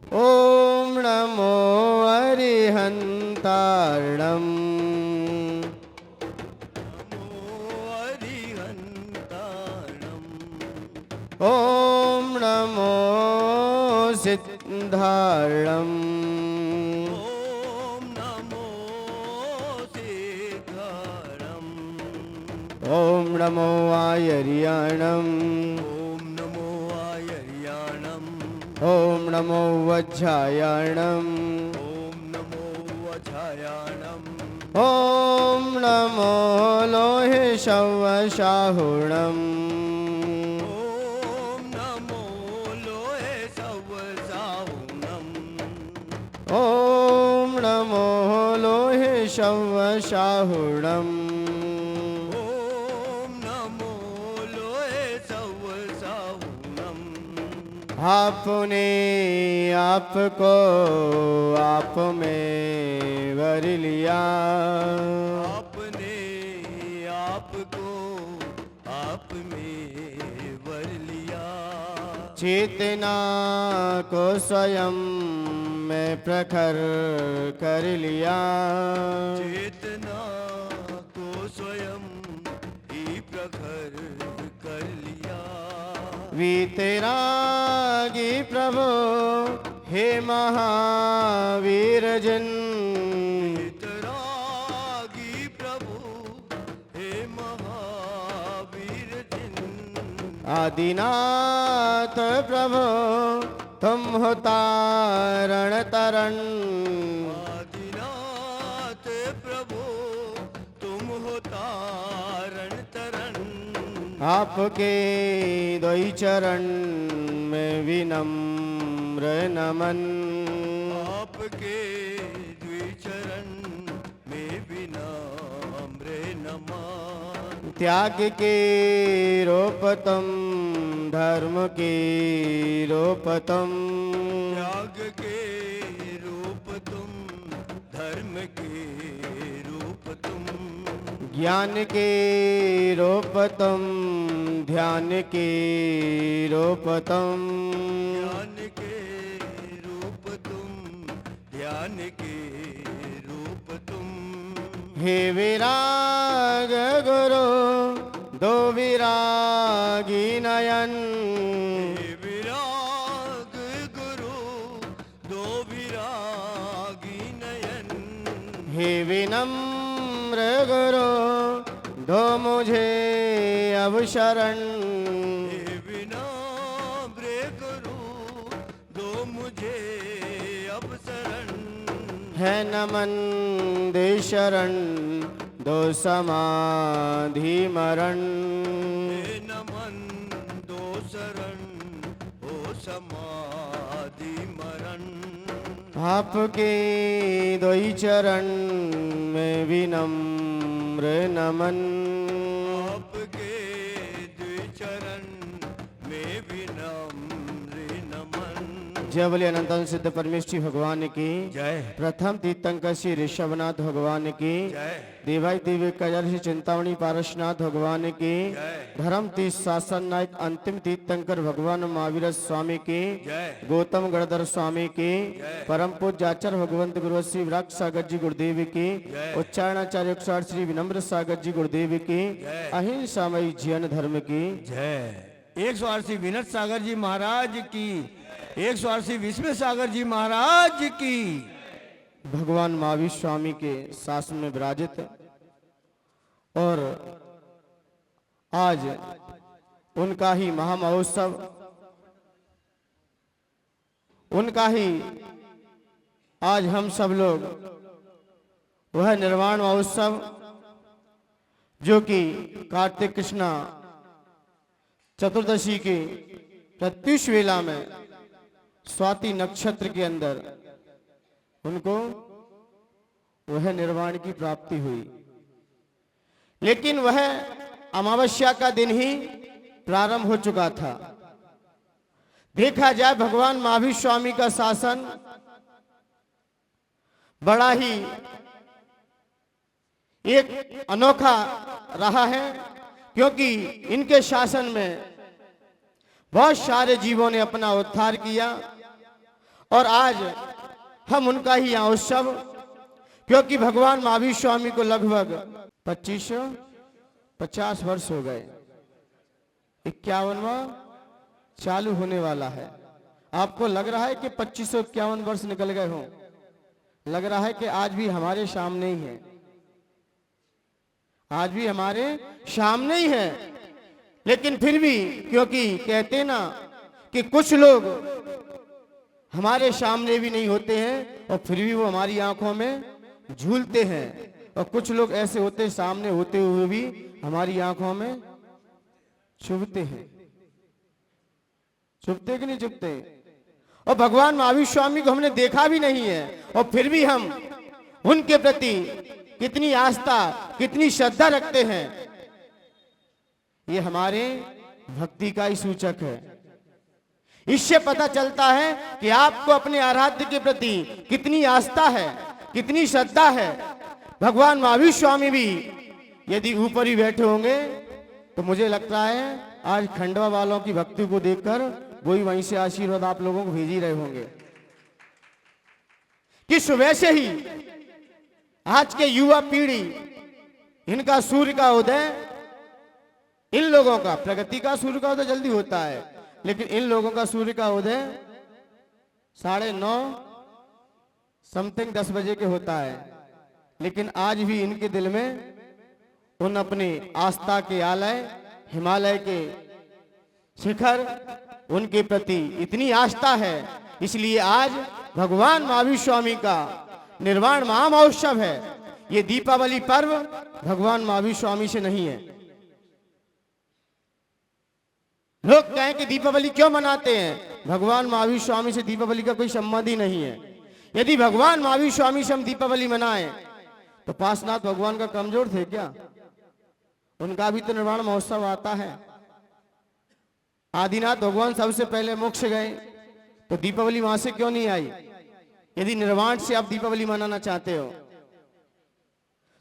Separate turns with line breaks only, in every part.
ओम नमो अरिहंतारणम। ओम नमो सिद्धारणम।
ओम नमो सिद्धारम।
ओम नमो आयर्याणम।
ओम नमो आयर्याणम।
ओम नमो वज्रायणम।
ओम नमो वज्रायणम।
ओम नमो लोहे शवशाहुणम।
ओम नमो लोहे सवसाहुणम।
ओम नमो लोहे शवशाहुणम।
ओम नमो लोहे सवसाहुणम।
आपने आपको आप में वर लिया।
आपने आपको आप में वर लिया।
चेतना को स्वयं में प्रखर कर लिया।
चेतना को स्वयं ही प्रखर कर लिया।
वीतरागी प्रभु हे महावीर जिन।
वितरागी प्रभु हे महावीर जिन।
आदिनाथ प्रभु तुम हो तारण तरण।
आदिनाथ प्रभु तुम हो तारण तरण।
आपके दोई चरण में विनम्र नमन।
आपके द्विचरण में विनम्र नमन।
त्याग के रोपतम धर्म के रोपतम।
त्याग के रूप तुम धर्म के रूप तुम।
ज्ञान के रोपतम ध्यान के रोपतम।
ज्ञान के रूप तुम ध्यान के रूप तुम।
हे विराग गुरु दो विरागी नयन।
हे विराग गुरु दो विरागी नयन।
हे विनम्र गुरु दो मुझे अब शरण।
हे विनम्र गुरु दो मुझे अब शरण।
है नमन दे शरण दो समाधि मरण।
हे नमन दो शरण हो समाधि मरण।
आपके दोई चरण में विनम्र नमन।
आपके द्विचरण में विनम्र नमन।
जय बोले अनंत सिद्ध परमेश्वरी भगवान की
जय।
प्रथम तीर्थंकर श्री ऋषभनाथ भगवान की
जय।
देवाई दिव्य कजर श्री चिंतामणि पारसनाथ भगवान की
जय।
धर्म तीर्थ शासन नायक अंतिम तीर्थंकर भगवान महावीर स्वामी की
जय।
गौतम गणधर स्वामी की परम पूज्य आचार्य भगवंत गुरु श्री विराट सागर जी गुरुदेव की उच्चारणाचार्य श्री विनम्र सागर जी गुरुदेव की अहिंसामयी जीवन धर्म की
जय। 108 श्री विनत सागर जी महाराज की। 108 श्री विस्मय सागर जी महाराज की।
भगवान महावीर स्वामी के शासन में विराजित और आज उनका ही महामहोत्सव, उनका ही आज हम सब लोग वह निर्वाण महोत्सव जो कि कार्तिक कृष्णा चतुर्दशी की प्रत्युष वेला में स्वाति नक्षत्र के अंदर उनको वह निर्वाण की प्राप्ति हुई। लेकिन वह अमावस्या का दिन ही प्रारंभ हो चुका था। देखा जाए भगवान महावीर स्वामी का शासन बड़ा ही एक अनोखा रहा है, क्योंकि इनके शासन में बहुत सारे जीवों ने अपना उद्धार किया और आज हम उनका ही यहाँ उत्सव, क्योंकि भगवान महावीर स्वामी को लगभग 2550 वर्ष हो गए, 51वां चालू होने वाला है। आपको लग रहा है कि 2551 वर्ष निकल गए हों? लग रहा है कि आज भी हमारे सामने ही है, आज भी हमारे सामने ही है। लेकिन फिर भी, क्योंकि कहते ना कि कुछ लोग हमारे सामने भी नहीं होते हैं और फिर भी वो हमारी आंखों में झूलते हैं, और कुछ लोग ऐसे होते हैं सामने होते हुए भी हमारी आंखों में चुभते हैं। चुभते कि नहीं चुभते? और भगवान महावीर स्वामी को हमने देखा भी नहीं है, और फिर भी हम उनके प्रति कितनी आस्था, कितनी श्रद्धा रखते हैं, ये हमारे भक्ति का ही सूचक है। इससे पता चलता है कि आपको अपने आराध्य के प्रति कितनी आस्था है, कितनी श्रद्धा है। भगवान महावीर स्वामी भी यदि ऊपर ही बैठे होंगे तो मुझे लगता है आज खंडवा वालों की भक्ति को देखकर वही वहीं से आशीर्वाद आप लोगों को भेज ही रहे होंगे कि सुबह से ही आज के युवा पीढ़ी, इनका सूर्य का उदय, इन लोगों का प्रगति का सूर्य का उदय जल्दी होता है, लेकिन इन लोगों का सूर्य का उदय 9:30 समथिंग 10 बजे के होता है। लेकिन आज भी इनके दिल में उन अपने आस्था के आलय हिमालय के शिखर, उनके प्रति इतनी आस्था है, इसलिए आज भगवान महावीर स्वामी का निर्वाण महामहोत्सव है। ये दीपावली पर्व भगवान महावीर स्वामी से नहीं है। लोग कहें कि दीपावली क्यों मनाते हैं? भगवान महावीर स्वामी से दीपावली का कोई संबंध ही नहीं है। यदि भगवान महावीर स्वामी से हम दीपावली मनाएं तो पार्श्वनाथ भगवान का कमजोर थे क्या? उनका भी तो निर्वाण महोत्सव आता है। आदिनाथ भगवान सबसे पहले मोक्ष गए, तो दीपावली वहां से क्यों नहीं आई? यदि निर्वाण से आप दीपावली मनाना चाहते हो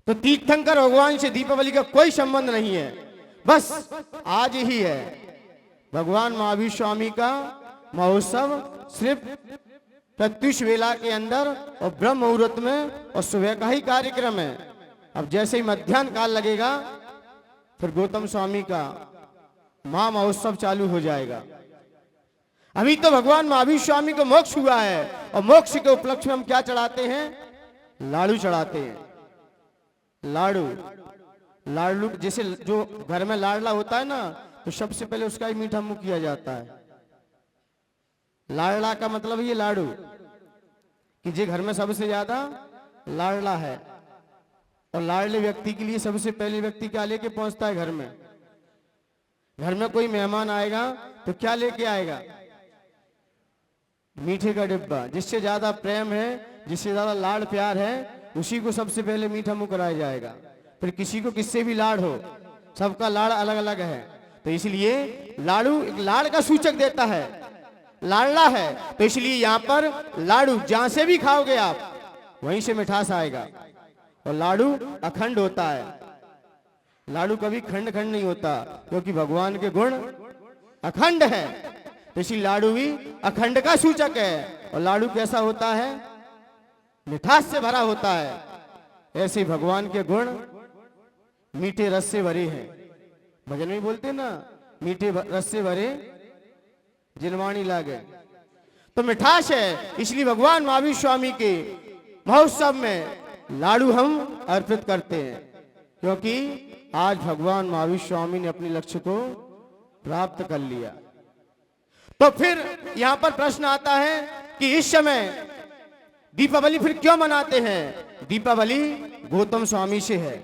तो तीर्थंकर भगवान से दीपावली का कोई संबंध नहीं है, बस आज ही है। भगवान महावीर स्वामी का महोत्सव सिर्फ प्रत्युष वेला के अंदर और ब्रह्म मुहूर्त में और सुबह का ही कार्यक्रम है। अब जैसे ही मध्याह्न काल लगेगा फिर गौतम स्वामी का महा महोत्सव चालू हो जाएगा। अभी तो भगवान महावीर स्वामी को मोक्ष हुआ है, और मोक्ष के उपलक्ष्य में हम क्या चढ़ाते हैं? लाडू चढ़ाते हैं। लाडू, लाडू जैसे जो घर में लाडला होता है ना, तो सबसे पहले उसका ही मीठा मुंह किया जाता है। लाडला का मतलब ये लाडू कि जे घर में सबसे ज्यादा लाडला है, और लाडले व्यक्ति के लिए सबसे पहले व्यक्ति क्या लेके पहुंचता है घर में? घर में कोई मेहमान आएगा तो क्या लेके आएगा? मीठे का डिब्बा। जिससे ज्यादा प्रेम है, जिससे ज्यादा लाड प्यार है, उसी को सबसे पहले मीठा मुंह कराया जाएगा। फिर किसी को किससे भी लाड हो, सबका लाड़ अलग अलग है, तो इसलिए लाडू एक लाड़ का सूचक देता है, लाडला है, तो इसलिए यहाँ पर लाडू जहां से भी खाओगे आप वहीं से मिठास आएगा। और लाडू अखंड होता है, लाडू कभी खंड खंड नहीं होता, क्योंकि भगवान के गुण अखंड है, तो इसी लाडू भी अखंड का सूचक है। और लाडू कैसा होता है? मिठास से भरा होता है। ऐसे भगवान के गुण मीठे रस से भरे हैं। भजन में बोलते ना, मीठे रस से भरे जिनवाणी लागे, तो मिठास है। इसलिए भगवान महावीर स्वामी के महोत्सव में लाडू हम अर्पित करते हैं, क्योंकि आज भगवान महावीर स्वामी ने अपने लक्ष्य को प्राप्त कर लिया। तो फिर यहां पर प्रश्न आता है कि इस समय दीपावली फिर क्यों मनाते हैं? दीपावली गौतम स्वामी से है,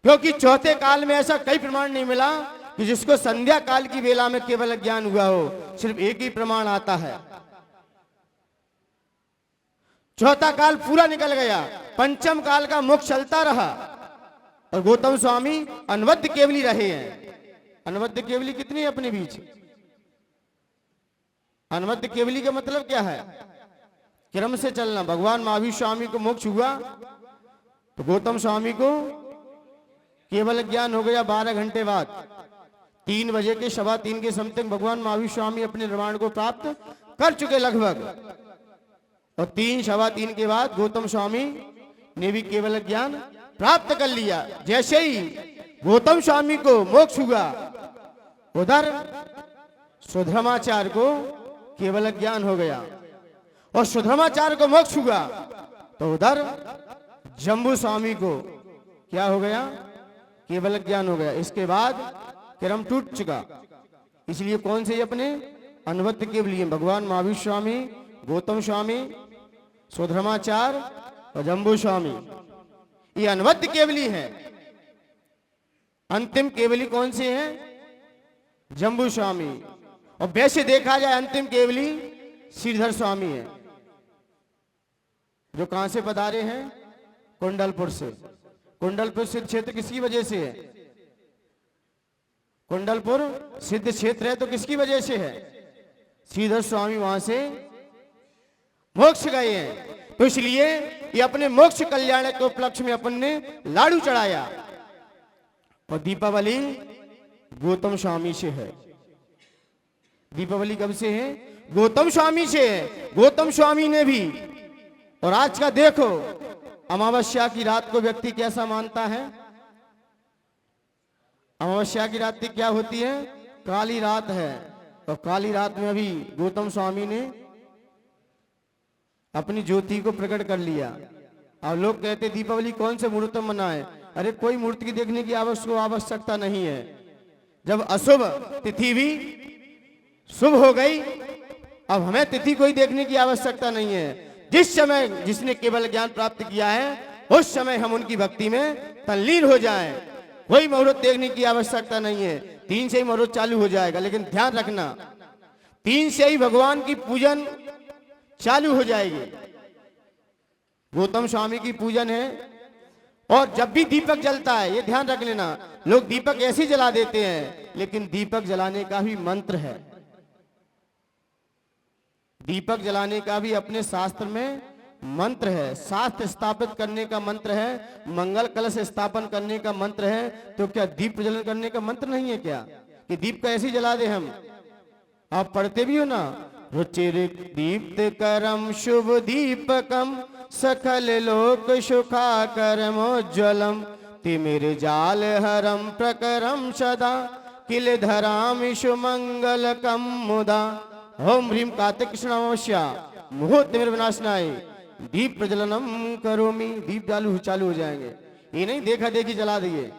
क्योंकि चौथे काल में ऐसा कई प्रमाण नहीं मिला कि जिसको संध्या काल की वेला में केवल ज्ञान हुआ हो। सिर्फ एक ही प्रमाण आता है। चौथा काल पूरा निकल गया, पंचम काल का मुख चलता रहा, और गौतम स्वामी अनवद्य केवली रहे हैं। अनवद्य केवली कितनी है अपने बीच? अनवद्य केवली का मतलब क्या है? क्रम से चलना। भगवान महावीर स्वामी को मोक्ष हुआ तो गौतम स्वामी को केवल ज्ञान हो गया 12 घंटे बाद। 3 बजे के 3:15 के समथिंग भगवान महावीर स्वामी अपने निर्वाण को प्राप्त कर चुके लगभग, और 3 सवा 3 के बाद गौतम स्वामी ने भी केवल ज्ञान प्राप्त कर लिया। जैसे ही गौतम स्वामी को मोक्ष हुआ, उधर सुधर्माचार्य को केवल ज्ञान हो गया, और सुधर्माचार्य को मोक्ष हुआ तो उधर जम्बू स्वामी को क्या हो गया, केवल ज्ञान हो गया। इसके बाद क्रम टूट चुका। इसलिए कौन से अपने अनवद्य केवली भगवान महावीर स्वामी, गौतम स्वामी, सुधर्माचार्य और जम्बू स्वामी, ये अनवद्य केवली है। अंतिम केवली कौन से हैं? जम्बू स्वामी। और वैसे देखा जाए अंतिम केवली श्रीधर स्वामी है, जो कहां से पधारे हैं? कुंडलपुर से। कुंडलपुर सिद्ध क्षेत्र किसकी वजह से है? कुंडलपुर सिद्ध क्षेत्र है तो किसकी वजह से है? श्रीधर स्वामी वहां से मोक्ष गए हैं, तो इसलिए ये अपने मोक्ष कल्याण के उपलक्ष्य में अपन ने लाडू चढ़ाया। और दीपावली गौतम स्वामी से है। दीपावली कब से है? गौतम स्वामी से है। गौतम स्वामी ने भी। और आज का देखो, अमावस्या की रात को व्यक्ति कैसा मानता है? अमावस्या की रात क्या होती है? काली रात है। और काली रात में अभी गौतम स्वामी ने अपनी ज्योति को प्रकट कर लिया। अब लोग कहते दीपावली कौन से मुहूर्त में मनाएं? अरे कोई मुहूर्त की देखने की आवश्यकता नहीं है। जब अशुभ तिथि भी शुभ हो गई, अब हमें तिथि कोई देखने की आवश्यकता नहीं है। जिस समय जिसने केवल ज्ञान प्राप्त किया है, उस समय हम उनकी भक्ति में तल्लीन हो जाएं। कोई मुहूर्त देखने की आवश्यकता नहीं है। 3 से ही मुहूर्त चालू हो जाएगा, लेकिन ध्यान रखना 3 से ही भगवान की पूजन चालू हो जाएगी। गौतम स्वामी की पूजन है। और जब भी दीपक जलता है, ये ध्यान रख लेना, लोग दीपक ऐसे जला देते हैं, लेकिन दीपक जलाने का भी मंत्र है। दीपक जलाने का भी अपने शास्त्र में मंत्र है। शास्त्र स्थापित करने का मंत्र है, मंगल कलश स्थापन करने का मंत्र है। तो क्या दीप प्रज्वलन करने का मंत्र नहीं है क्या, कि दीप का ऐसे जला दे हम? आप पढ़ते भी हो ना, रुचिर दीप्त करम शुभ दीपकम सकल लोक सुखाकरमोज्ज्वलम तिमिर जाल हरम प्रकरम सदा किल धरामिषु मंगलकम मुदा। ओम ह्रीम कार्तिक कृष्ण अमावस्या मुहूर्त तिमिर विनाशनाय दीप प्रज्वलनम करोमि। दीप चालू हो जाएंगे। ये नहीं देखा देखी जला दिए।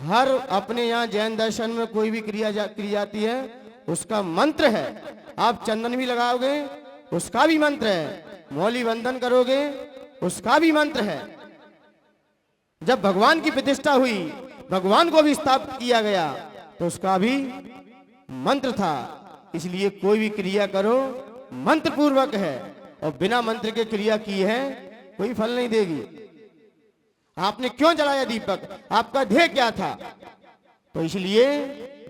हर अपने यहाँ जैन दर्शन में कोई भी क्रिया की जाती है, उसका मंत्र है। आप चंदन भी लगाओगे, उसका भी मंत्र है। मौली वंदन करोगे, उसका भी मंत्र है। जब भगवान की प्रतिष्ठा हुई, भगवान को भी स्थापित किया गया, तो उसका भी मंत्र था। इसलिए कोई भी क्रिया करो मंत्र पूर्वक है, और बिना मंत्र के क्रिया की है कोई फल नहीं देगी। आपने क्यों जलाया दीपक? आपका ध्येय क्या था? तो इसलिए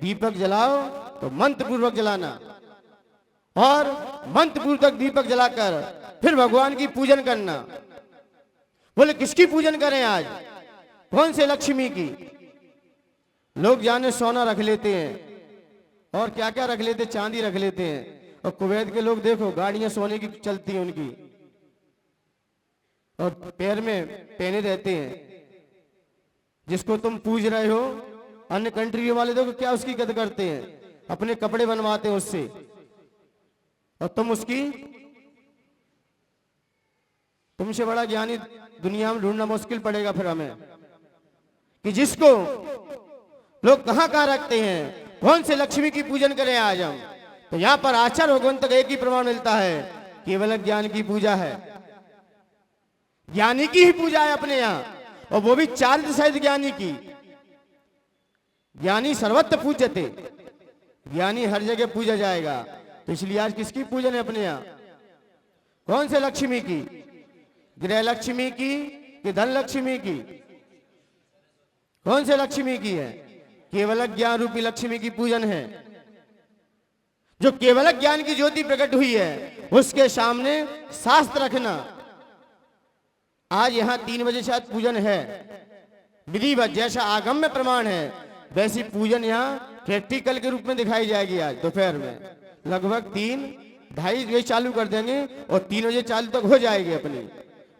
दीपक जलाओ तो मंत्र पूर्वक जलाना, और मंत्र पूर्वक दीपक जलाकर फिर भगवान की पूजन करना। बोले किसकी पूजन करें आज? कौन से लक्ष्मी की? लोग जाने सोना रख लेते हैं, और क्या क्या रख लेते, चांदी रख लेते हैं। और कुवैत के लोग देखो, गाड़ियां सोने की चलती हैं उनकी, और पैर में पहने रहते हैं। जिसको तुम पूज रहे हो, अन्य कंट्री वाले देखो क्या उसकी कदर करते हैं, अपने कपड़े बनवाते हैं उससे, और तुम उसकी, तुमसे बड़ा ज्ञानी दुनिया में ढूंढना मुश्किल पड़ेगा फिर हमें, कि जिसको लोग कहां कहां रखते हैं। कौन से लक्ष्मी की पूजन करें आज हम? तो यहां पर आचार्य भगवान तक एक ही प्रमाण मिलता है, केवल ज्ञान की पूजा है। ज्ञानी की ही पूजा है अपने यहां, और वो भी चारित्र सहित ज्ञानी की। ज्ञानी सर्वत्र पूज्यते, ज्ञानी हर जगह पूजा जाएगा। तो इसलिए आज किसकी पूजन है अपने यहां? कौन से लक्ष्मी की? गृह लक्ष्मी की कि धन लक्ष्मी की? कौन से लक्ष्मी की है? केवल ज्ञान रूपी लक्ष्मी की पूजन है। जो केवल ज्ञान की ज्योति प्रकट हुई है, उसके सामने शास्त्र रखना। आज यहां 3 बजे शायद पूजन है, विधिवत जैसा आगम में प्रमाण है, वैसी पूजन यहां प्रैक्टिकल के रूप में दिखाई जाएगी। आज दोपहर में लगभग 3 2:30 बजे चालू कर देंगे और 3 बजे चालू तक हो जाएगी अपनी।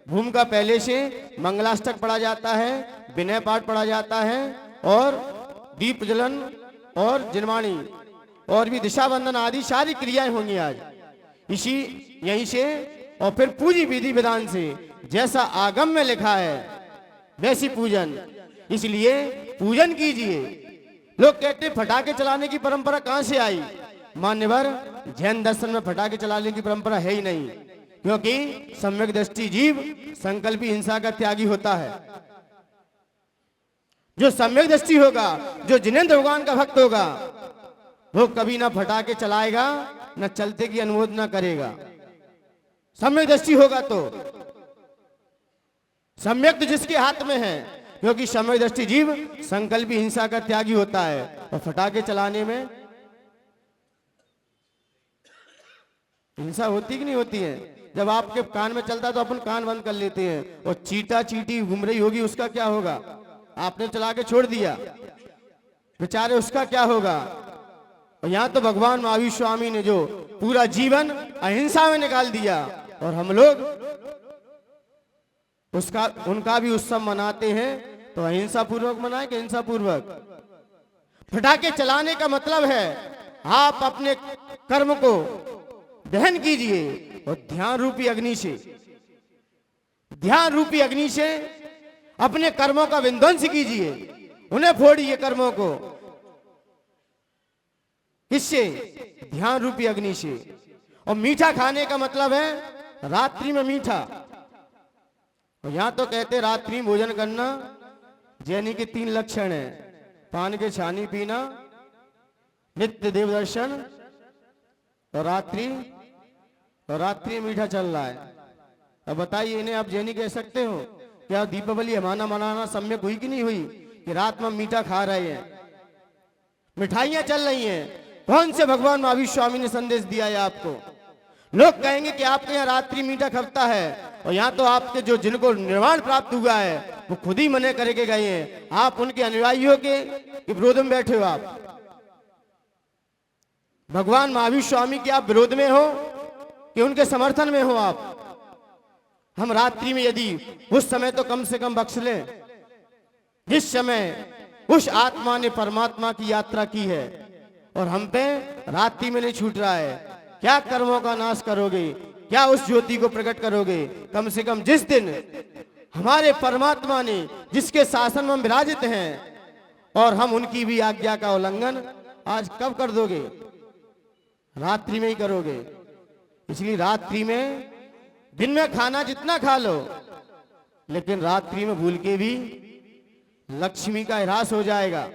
भूमिका पहले से मंगलाष्टक पढ़ा जाता है, विनय पाठ पढ़ा जाता है और दीप प्रज्वलन और जिनवाणी और भी दिशाबंधन आदि सारी क्रियाएं होंगी आज इसी यहीं से। और फिर पूजी विधि विधान से जैसा आगम में लिखा है वैसी पूजन, इसलिए पूजन कीजिए। लोग कहते फटाके चलाने की परंपरा कहां से आई? मान्यवर, जैन दर्शन में फटाके चलाने की परंपरा है ही नहीं, क्योंकि सम्यक दृष्टि जीव संकल्पी हिंसा का त्यागी होता है। जो सम्यक दृष्टि होगा, जो जिनेंद्र भगवान का भक्त होगा, वो कभी ना फटाके चलाएगा ना चलते की अनुमोदन करेगा। सम्यक दृष्टि होगा तो सम्यक तो जिसके हाथ में है, क्योंकि सम्यक दृष्टि जीव संकल्पी हिंसा का त्यागी होता है। और फटाके चलाने में हिंसा होती कि नहीं होती है? जब आपके कान में चलता है तो अपन कान बंद कर लेते हैं, और चीटा चीटी घूम रही होगी उसका क्या होगा? आपने चला के छोड़ दिया, बेचारे उसका क्या होगा? और यहां तो भगवान महावीर स्वामी ने जो पूरा जीवन अहिंसा में निकाल दिया, और हम लोग उसका उनका भी उत्सव मनाते हैं तो अहिंसा पूर्वक मनाए कि हिंसा पूर्वक? फटाके चलाने का मतलब है आप अपने कर्म को दहन कीजिए और ध्यान रूपी अग्नि से अपने कर्मों का विध्वंस कीजिए, उन्हें फोड़िए कर्मों को। इससे ध्यान रूपी अग्नि से। और मीठा खाने का मतलब है रात्रि में मीठा। और यहां तो कहते रात्रि भोजन करना जैनी के 3 लक्षण है: पान के छानी पीना, नित्य देव दर्शन और रात्रि मीठा चल रहा है। अब बताइए इन्हें आप जैनी कह सकते हो? क्या दीपावली हमारा मनाना सम्यक हुई कि नहीं हुई कि रात में मीठा खा रहे हैं, मिठाइयां चल रही हैं? कौन से भगवान महावीर स्वामी ने संदेश दिया है आपको? लोग कहेंगे कि आपके यहाँ रात्रि मीठा खपता है, और यहाँ तो आपके जो जिनको निर्वाण प्राप्त हुआ है वो खुद ही मने करके गए हैं। आप उनके अनुयायियों के विरोध में बैठे हो। आप भगवान महावीर स्वामी के आप विरोध में हो कि उनके समर्थन में हो? आप हम रात्रि में यदि उस समय तो कम से कम बख्श लें जिस समय उस आत्मा ने परमात्मा की यात्रा की है, और हम पे रात्रि में नहीं छूट रहा है। क्या कर्मों का नाश करोगे? क्या उस ज्योति को प्रकट करोगे? कम से कम जिस दिन हमारे परमात्मा ने जिसके शासन में हम विराजित हैं, और हम उनकी भी आज्ञा का उल्लंघन आज कब कर दोगे? रात्रि में ही करोगे। इसलिए रात्रि में, दिन में खाना जितना खा लो, लेकिन रात्रि में भूल के भी लक्ष्मी का ह्रास हो जाएगा।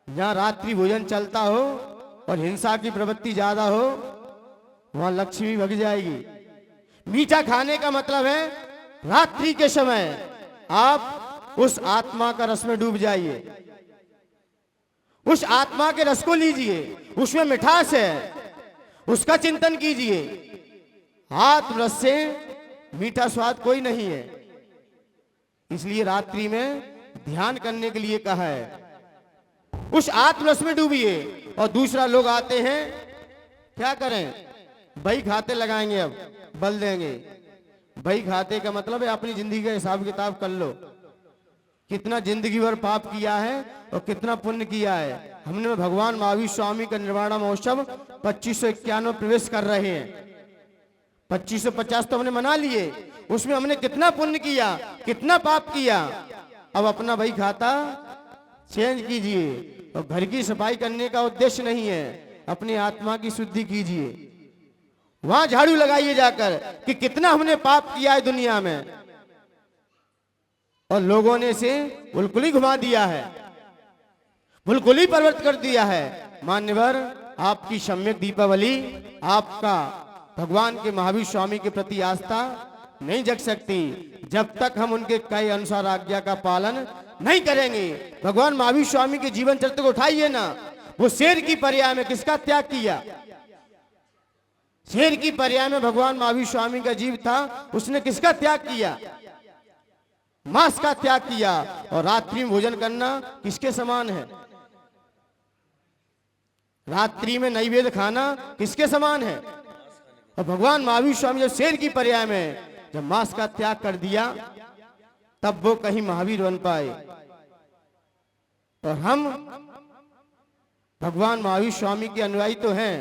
जहां रात्रि भोजन चलता हो और हिंसा की प्रवृत्ति ज्यादा हो, वहां लक्ष्मी भग जाएगी। मीठा खाने का मतलब है रात्रि के समय आप उस आत्मा का रस में डूब जाइए, उस आत्मा के रस को लीजिए, उसमें मिठास है, उसका चिंतन कीजिए। आत्म रस से मीठा स्वाद कोई नहीं है। इसलिए रात्रि में ध्यान करने के लिए कहा है, उस आत्मरस में डूबिए। और दूसरा, लोग आते हैं, क्या करें? बही खाते लगाएंगे, अब बल देंगे। बही खाते का मतलब है अपनी जिंदगी का हिसाब किताब कर लो, कितना जिंदगी भर पाप किया है और कितना पुण्य किया है। हमने भगवान महावीर स्वामी का निर्वाण महोत्सव 2551 प्रवेश कर रहे हैं। 2550 तो हमने मना लिए, उसमें हमने कितना पुण्य किया, कितना पाप किया। अब अपना बही खाता चेंज कीजिए। और घर की सफाई करने का उद्देश्य नहीं है, अपनी आत्मा की शुद्धि कीजिए। वहां झाड़ू लगाइए जाकर कि कितना हमने पाप किया है दुनिया में, और लोगों ने इसे बिल्कुल ही घुमा दिया है, बिल्कुल ही परिवर्तित कर दिया है। मान्यवर, आपकी सम्यक दीपावली, आपका भगवान के महावीर स्वामी के प्रति आस्था नहीं जग सकती जब तक हम उनके कहे अनुसार आज्ञा का पालन नहीं करेंगे। भगवान महावीर स्वामी के जीवन चरित्र को उठाइए ना, वो शेर की पर्याय में किसका त्याग किया? शेर की पर्याय में भगवान महावीर स्वामी का जीव था, उसने किसका त्याग किया? मांस का त्याग किया। और रात्रि में भोजन करना किसके समान है? रात्रि में नैवेद्य खाना किसके समान है? और भगवान महावीर स्वामी जब शेर की पर्याय में जब मांस का त्याग कर दिया, तब वो कहीं महावीर बन पाए। और हम भगवान महावीर स्वामी के अनुयायी तो हैं,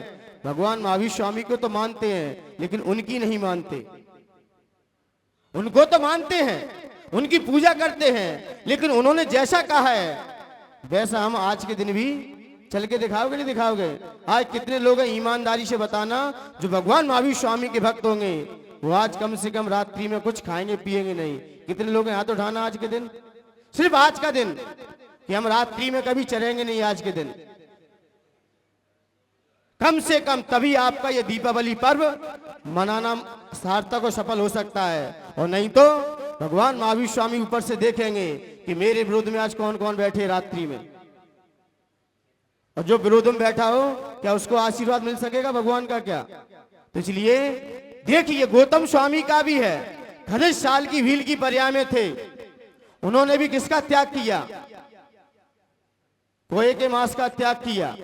भगवान महावीर स्वामी को तो मानते हैं, लेकिन उनकी नहीं मानते। उनको तो मानते हैं, उनकी पूजा करते हैं, लेकिन उन्होंने जैसा कहा है वैसा हम आज के दिन भी चल के दिखाओगे, नहीं दिखाओगे? आज कितने लोग हैं, ईमानदारी से बताना, जो भगवान महावीर स्वामी के भक्त होंगे, वो आज कम से कम रात्रि में कुछ खाएंगे पिएंगे नहीं? कितने लोग हैं? हाथ उठाना। आज के दिन, सिर्फ आज का दिन, कि हम रात्रि में कभी चलेंगे नहीं आज के दिन, कम से कम तभी आपका ये दीपावली पर्व मनाना सार्थक और सफल हो सकता है। और नहीं तो भगवान महावीर स्वामी ऊपर से देखेंगे कि मेरे विरोध में आज कौन कौन बैठे रात्रि में, और जो विरोध में बैठा हो क्या उसको आशीर्वाद मिल सकेगा भगवान का? क्या? तो इसलिए देखिए, गौतम स्वामी का भी है, 30 साल की भील की पर्याय में थे, उन्होंने भी किसका त्याग किया? कोए के मांस का त्याग किया।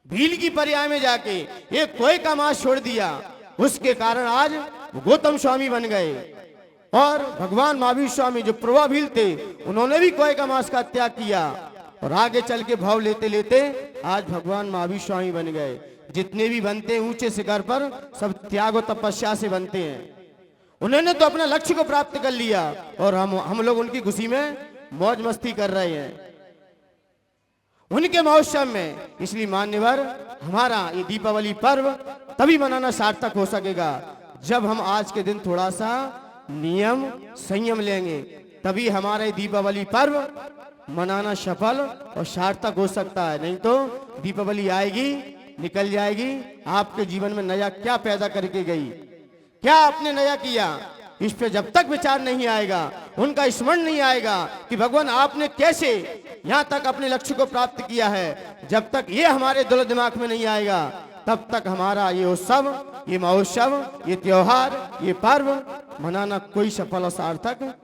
भील की पर्याय में जाके एक कोए का मांस छोड़ दिया, उसके कारण आज गौतम स्वामी बन गए। और भगवान महावीर स्वामी जो प्रभा भील थे, उन्होंने भी कोए का मांस का त्याग किया, और आगे चल के भाव लेते लेते आज भगवान महावीर स्वामी बन गए। जितने भी बनते हैं ऊंचे शिखर पर, सब त्याग और तपस्या से बनते हैं। उन्होंने तो अपना लक्ष्य को प्राप्त कर लिया, और हम लोग उनकी खुशी में मौज मस्ती कर रहे हैं, उनके महोत्सव में। इसलिए मान्यवर, हमारा ये दीपावली पर्व तभी मनाना सार्थक हो सकेगा जब हम आज के दिन थोड़ा सा नियम संयम लेंगे, तभी हमारा ये दीपावली पर्व मनाना सफल और सार्थक हो सकता है। नहीं तो दीपावली आएगी, निकल जाएगी, आपके जीवन में नया क्या पैदा करके गई, क्या आपने नया किया, इस पे जब तक विचार नहीं आएगा, उनका स्मरण नहीं आएगा कि भगवान आपने कैसे यहां तक अपने लक्ष्य को प्राप्त किया है, जब तक ये हमारे दिल दिमाग में नहीं आएगा, तब तक हमारा ये उत्सव, ये महोत्सव, ये त्योहार, ये पर्व मनाना कोई सफल और सार्थक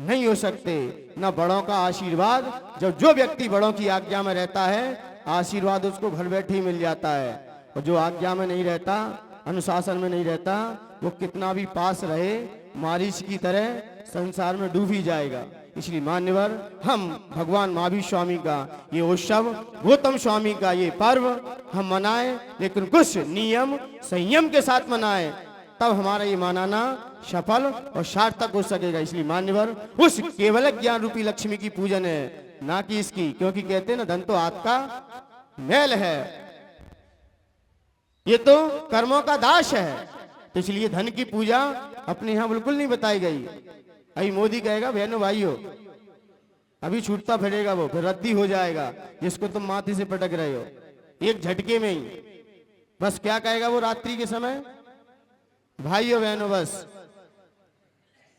नहीं हो सकते। न बड़ों का आशीर्वाद, जब जो व्यक्ति बड़ों की आज्ञा में रहता है, आशीर्वाद उसको घर बैठे ही मिल जाता है, और जो आज्ञा में नहीं रहता, अनुशासन में नहीं रहता, वो कितना भी पास रहे, मारीच की तरह संसार में डूब ही जाएगा। इसलिए मान्यवर, हम भगवान महावीर स्वामी का ये उत्सव, गौतम स्वामी का ये पर्व हम मनाएं, लेकिन कुछ नियम संयम के साथ मनाएं, तब हमारा ये मनाना सफल और सार्थक हो सकेगा। इसलिए मान्यवर, उस केवल ज्ञान रूपी लक्ष्मी की पूजन है, ना कि इसकी, क्योंकि कहते हैं ना, धन तो हाथ का मैल है, ये तो कर्मों का दास है। तो इसलिए धन की पूजा अपने यहां बिल्कुल नहीं बताई गई। अभी मोदी कहेगा बहनों भाइयों, अभी छूटता फिरेगा वो, फिर रद्दी हो जाएगा, जिसको तुम माथे से पटक रहे हो एक झटके में ही। बस क्या कहेगा वो रात्रि के समय? भाइयों बहनों, बस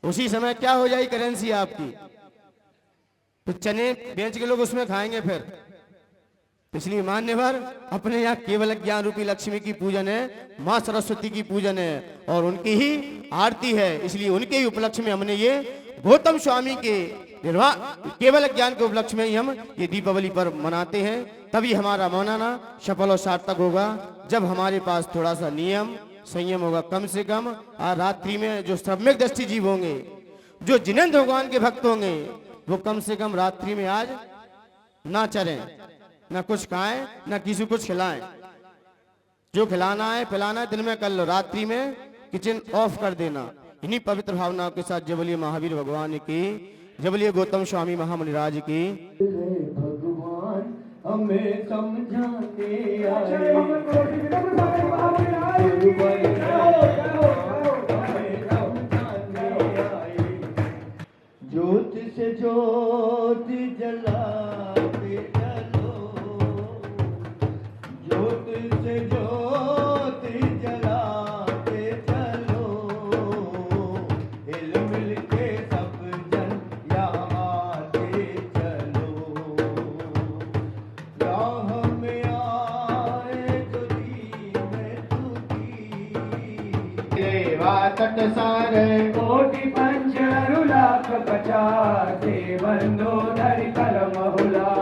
उसी समय क्या हो जाएगी करेंसी आपकी, तो चने बेच के लोग उसमें खाएंगे फिर। इसलिए मान्यवर, अपने यहाँ केवल ज्ञान रूपी लक्ष्मी की पूजन है, माँ सरस्वती की पूजन है, और उनकी ही आरती है। इसलिए उनके ही उपलक्ष्य में हमने ये गौतम स्वामी के निर्वाण केवल ज्ञान के उपलक्ष्य में ही हम ये दीपावली पर्व मनाते हैं। तभी हमारा मनाना सफल और सार्थक होगा, जब हमारे पास थोड़ा सा नियम संयम होगा। कम से कम रात्रि में जो सम्यक दृष्टि जीव होंगे, जो जिनेंद्र भगवान के भक्त होंगे, वो कम से कम रात्रि में आज ना चलें, ना कुछ खाएं, ना किसी कुछ खिलाएं। जो खिलाना है पिलाना है दिन में कर लो, रात्रि में किचन ऑफ कर देना। इन्हीं पवित्र भावनाओं के साथ जय बोलिए महावीर भगवान की, जय बोलिए गौतम स्वामी महामुनिराज की।
भगवान हमें समझाने आए, ज्योत से ज्योत जलाते चलो, ज्योत से ज्योत जलाते चलो, हिल मिल के सब जन यहाँ आते चलो, राह में आए जो दीन तुझी, देवा तट सारे कोटि पंचरु लाख पचासे, बंदो धरि कलम हुला,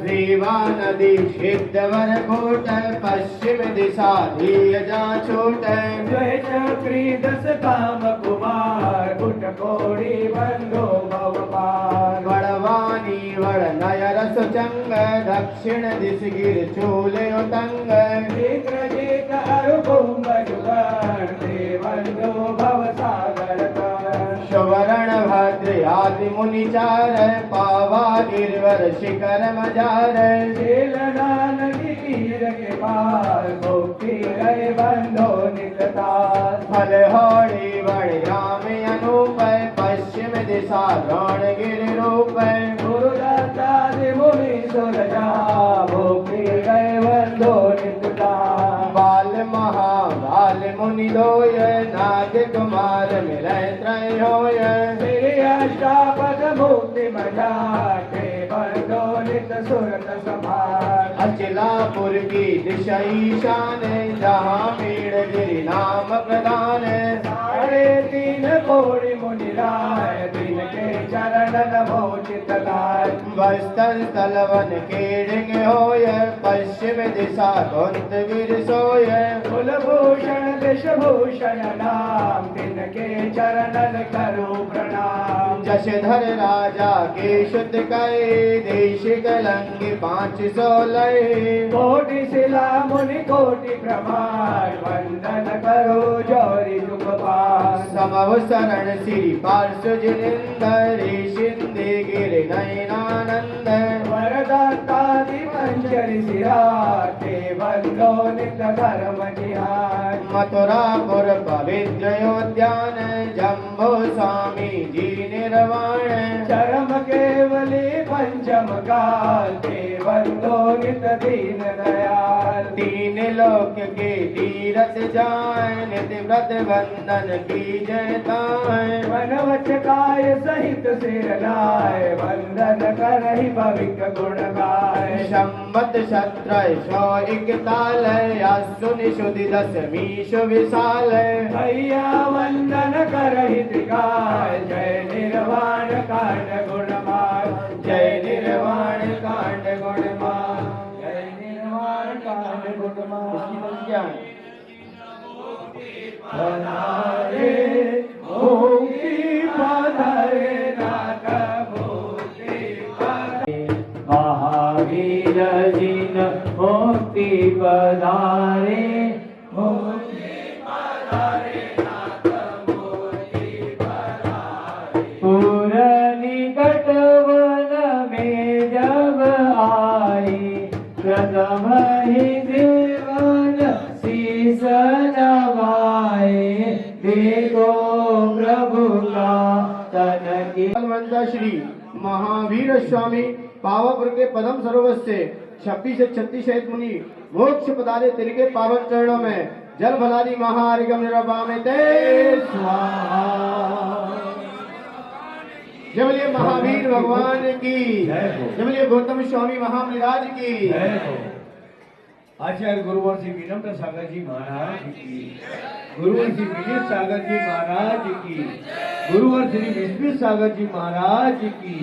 देवा नदी सिद्ध वर कोट
पश्चिम दिशा धीय जा छूटे
जय चक्री दस काम कुमार कुट कोड़ी बंधो भवपाल
वड़वानी वड़ नय रस चंग दक्षिण दिश गिर चूले उतंग
इंद्रजीत अरु कुंभजुगण देवंदो भव सागर कर
सुवर्ण भद्र आदि मुनि चार पावा गिरवर शिखर मजार
शीलदान गिर के पार भक्ति गए बंधो निकटार
फल होड़ी बड़े राम अनूप पश्चिम दिशा द्रोण गिर रूप
गुरुदत्तादि मुनि सुरजा भक्ति गए बंधो निकटार
बाल महाबाल मुनि दोय नाग कुमार मिलय त्रय होय
श्री अष्टापद मुक्ति मजाते बंधो नित सुरत संभार
अचलापुर की दिशा ईशान जहाँ मीड़ गिरि नाम प्रदान
साढ़े तीन कोടി मुनिराय दिन के चरण भोचित गाय
बस्तर तलवन केडिंग होय पश्चिम दिशा कुंत गिर सोय
कुलभूषण विषभूषण नाम दिन के चरण करो प्रणाम
जशधर राजा के शुद्ध कहे देश कलंग 516
कोटि शिला मुनि कोटि प्रमाण वंदन करो जौरी दुख पार
समव शरण श्री पार्श्व जिनेन्द्र शिंदे गिर नयनानंद
वरदातादि मंजरी सिराते बंधो नित धर्म जिहार
मथुरापुर पवित्र उद्यान जम्बो स्वामी जी निर्वाण
चरम केवली पंचम काल ते बंधो नित दीन दयाल
तीन लोक के तीरथ जाए नित व्रत बंधन की जयताए
वनवच काय सहित सिर लाय वंदन करहि भविक गुण गाय
संवत सत्रह 141 अश्विन शुद्धि दशमी विशाल
भैया वंदन करहि त्रिकाल जय निर्वाण कांड गुणमाल
जय निर्वाण कांड गुणमान
जय निर्वाण कांड गुणमाल बनारे मुक्ति पधारे नाथ मुक्ति पधारे महावीर जिन मुक्ति पधारे मुक्ति पधारे नाथ मुक्ति पधारे पुर निकट वन में जब आई प्रथम ही देवन शीस नवाए देखो प्रभु का तन की
बलवंत श्री महावीर स्वामी पावापुर के पदम सरोवर से 26 से 36 शहीद मुनि मोक्ष पदारे तिनके पावन चरणों में जल भलारी महारिगम निरवामिते स्वाहा। जय बोलिए महावीर भगवान की जय बोलिए गौतम स्वामी महामृराज की।
आचार्य गुरुवर श्री विनम्र सागर जी महाराज की, गुरुवर श्री विजय सागर जी महाराज की, गुरुवर श्री विष्णु सागर जी महाराज की।